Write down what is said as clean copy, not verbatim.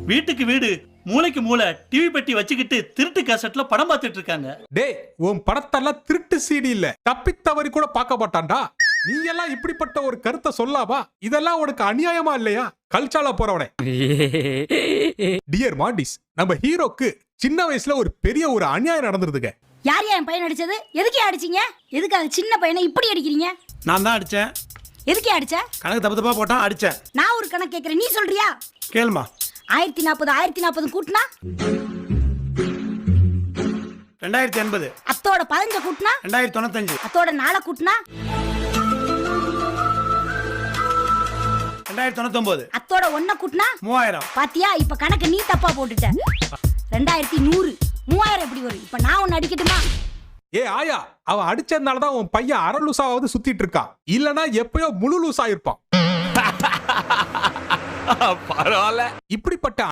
வீட்டுக்கு வீடு மூளைக்கு மூளை டிவி பெட்டி வச்சுக்கிட்டு திருட்டு கேசட்ல படம் பார்த்துட்டு இருக்காங்க. டேய் உன் படத்தெல்லாம் திருட்டு சீடி இல்ல, தப்பித்தவரி கூட பார்க்க மாட்டான்டா. நீ எல்லாம் இப்படிப்பட்ட ஒரு கருத்தை சொல்லாமா? இதெல்லாம் உனக்கு அநியாயமா இல்லையா? கல்ச்சால போறவனே. டியர் மாண்டிஸ், நம்ம ஹீரோக்கு சின்ன வயசுல ஒரு பெரிய ஒரு அநியாயம் நடந்துருதுங்க. யார் என் பையன் அடிச்சது? எதுக்கே அடிச்சீங்க? எதுக்கு அந்த சின்ன பையனை இப்படி அடிக்கிறீங்க? நான் தான் அடிச்சேன். எதுக்கே அடிச்ச? கணக்கு தப்பு தப்பா போட்டான், அடிச்சேன். நான் ஒரு கணக்கு கேட்கிறேன், நீ சொல்றியா? கேளுமா. 1040 கூட்டினா 2080. அத்தோட 15 கூட்டினா 2095. அத்தோட 4 கூட்டினா 2099. அத்தோட 1 கூட்டினா 3000. பாத்தியா? இப்ப கணக்கு நீ தப்பா போட்டுட்ட. 2100. 3000 எப்படி வரும்? இப்ப நான் ஒன்னு அடிக்கட்டுமா? ஏ ஆயா, அவன் அடிச்சதுனாலதான் உன் பையன் அரை லூசாவது சுத்திட்டு இருக்கான். இல்லனா எப்பயோ முழு லூசா இருப்பான். பரவாயில்ல. இப்படிப்பட்ட